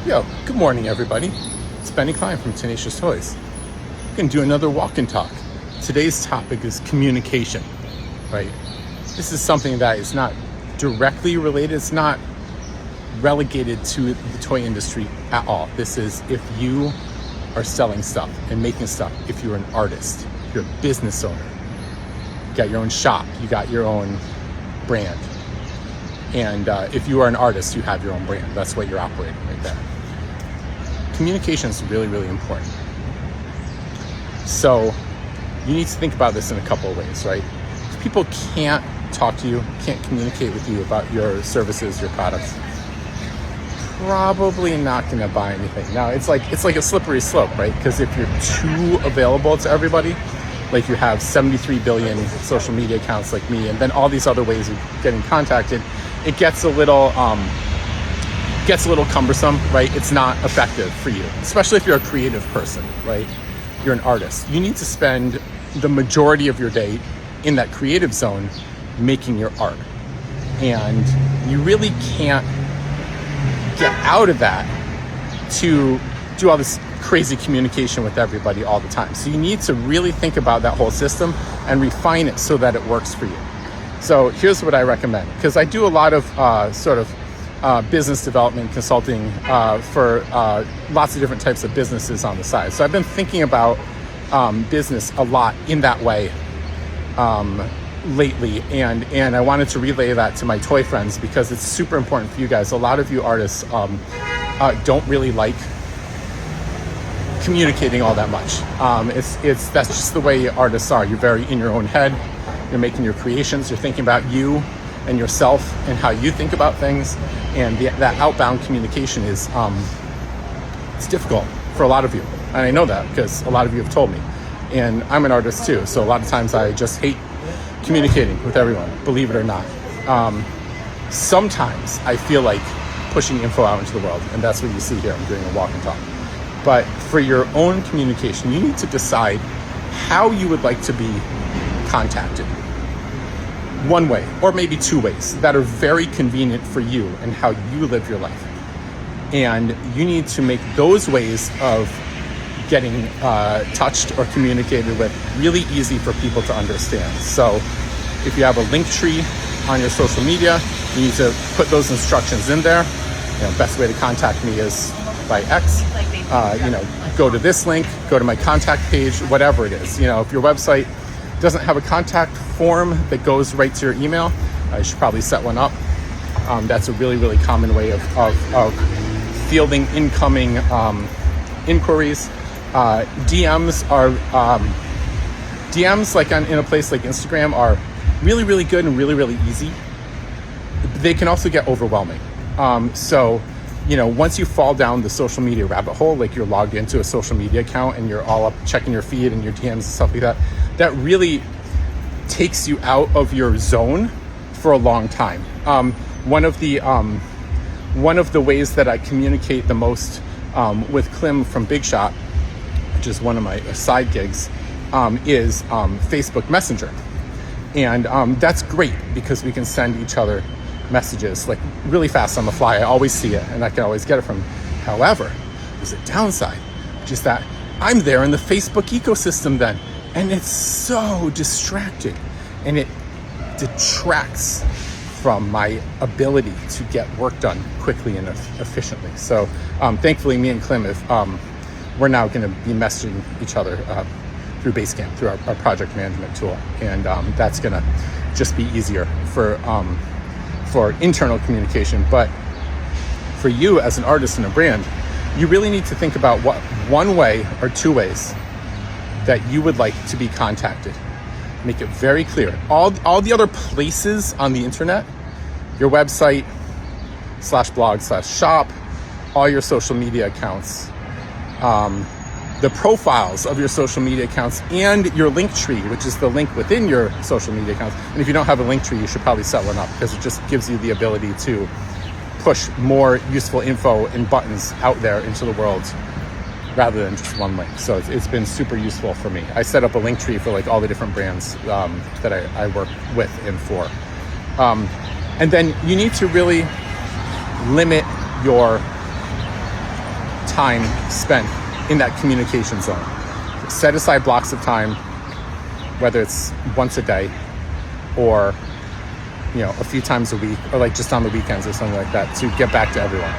Yo, good morning, everybody. It's Benny Klein from Tenacious Toys. We're going to do another walk and talk. Today's topic is communication, right? This is something that is not directly related. It's not relegated to the toy industry at all. This is if you are selling stuff and making stuff, if you're an artist, if you're a business owner, you got your own shop, you got your own brand. And if you are an artist, you have your own brand. That's what you're operating right there. Communication is really, really important. So you need to think about this in a couple of ways, right? If people can't talk to you, can't communicate with you about your services, your products, probably not going to buy anything. Now, it's like a slippery slope, right? Because if you're too available to everybody, like you have 73 billion social media accounts like me, and then all these other ways of getting contacted, it gets a little cumbersome, right? It's not effective for you, especially if you're a creative person, right? You're an artist. You need to spend the majority of your day in that creative zone making your art. And you really can't get out of that to do all this crazy communication with everybody all the time. So you need to really think about that whole system and refine it so that it works for you. So here's what I recommend, because I do a lot of business development consulting for lots of different types of businesses on the side. So I've been thinking about business a lot in that way lately, and I wanted to relay that to my toy friends because it's super important for you guys. A lot of you artists don't really like communicating all that much. That's just the way artists are. You're very in your own head. You're making your creations. You're thinking about you and yourself and how you think about things. And that outbound communication is it's difficult for a lot of you. And I know that because a lot of you have told me. And I'm an artist too. So a lot of times I just hate communicating with everyone, believe it or not. Sometimes I feel like pushing info out into the world. And that's what you see here. I'm doing a walk and talk. But for your own communication, you need to decide how you would like to be contacted. One way, or maybe two ways that are very convenient for you and how you live your life. And you need to make those ways of getting touched or communicated with really easy for people to understand. So if you have a link tree on your social media, you need to put those instructions in there. Best way to contact me is by X. Go to this link, go to my contact page, whatever it is. If your website doesn't have a contact form that goes right to your email, you should probably set one up. That's a really, really common way of fielding incoming inquiries. DMs like in a place like Instagram are really, really good and really, really easy. They can also get overwhelming. Once you fall down the social media rabbit hole, like you're logged into a social media account and you're all up checking your feed and your DMs and stuff like that, that really takes you out of your zone for a long time. One of the ways that I communicate the most with Klim from Big Shot, which is one of my side gigs, is Facebook Messenger. And that's great because we can send each other messages like really fast on the fly. I always see it and I can always get it from. However, there's a downside, which is that I'm there in the Facebook ecosystem then, and it's so distracting and it detracts from my ability to get work done quickly and efficiently. So thankfully me and Klim, we're now going to be messaging each other through Basecamp, through our project management tool, and that's going to just be easier for internal communication. But for you as an artist and a brand, you really need to think about what one way or two ways that you would like to be contacted. Make it very clear. All the other places on the internet, your website, /blog, /shop, all your social media accounts, the profiles of your social media accounts, and your link tree, which is the link within your social media accounts. And if you don't have a link tree, you should probably set one up because it just gives you the ability to push more useful info and buttons out there into the world rather than just one link. So it's been super useful for me. I set up a link tree for like all the different brands that I work with and for. And then you need to really limit your time spent in that communication zone. Set aside blocks of time, whether it's once a day or a few times a week, or like just on the weekends or something like that, to get back to everyone.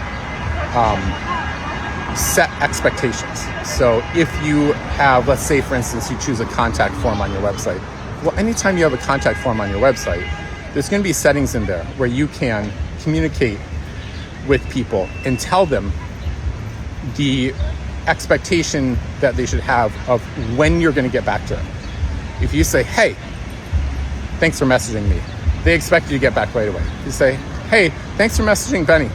Set expectations. So if you have, let's say for instance, you choose a contact form on your website. Well, anytime you have a contact form on your website, there's going to be settings in there where you can communicate with people and tell them the expectation that they should have of when you're going to get back to them. If you say, hey, thanks for messaging me, they expect you to get back right away. You say, hey, thanks for messaging Benny.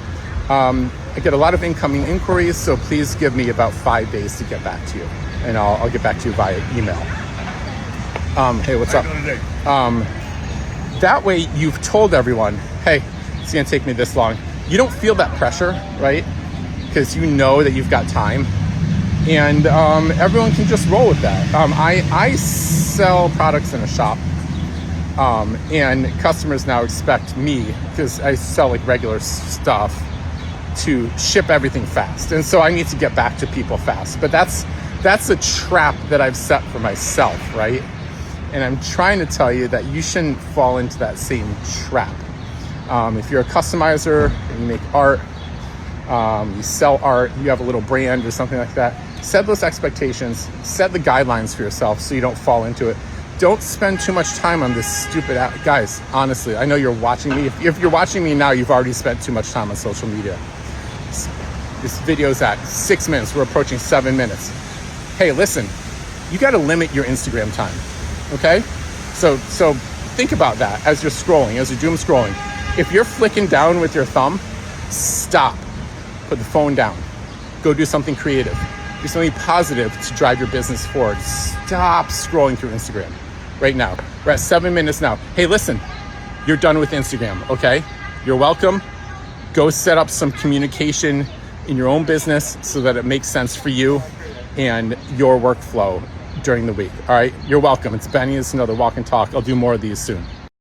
I get a lot of incoming inquiries, so please give me about 5 days to get back to you, and I'll get back to you via email. Hey, what's up? That way you've told everyone, hey, it's gonna take me this long. You don't feel that pressure, right? Because you know that you've got time, and everyone can just roll with that. I sell products in a shop, and customers now expect me, because I sell like regular stuff, to ship everything fast, and so I need to get back to people fast. But that's a trap that I've set for myself, right? And I'm trying to tell you that you shouldn't fall into that same trap. If you're a customizer and you make art, you sell art, you have a little brand or something like that, set those expectations, set the guidelines for yourself so you don't fall into it. Don't spend too much time on this stupid app. Guys, honestly, I know you're watching me. If you're watching me now, you've already spent too much time on social media. This video's at 6 minutes. We're approaching 7 minutes. Hey, listen, you got to limit your Instagram time, okay? So think about that as you're scrolling, as you're doom scrolling. If you're flicking down with your thumb, stop. Put the phone down. Go do something creative. Do something positive to drive your business forward. Stop scrolling through Instagram right now. We're at 7 minutes now. Hey, listen, you're done with Instagram, okay? You're welcome. Go set up some communication in your own business so that it makes sense for you and your workflow during the week. All right, you're welcome. It's Benny. It's another Walk and Talk. I'll do more of these soon.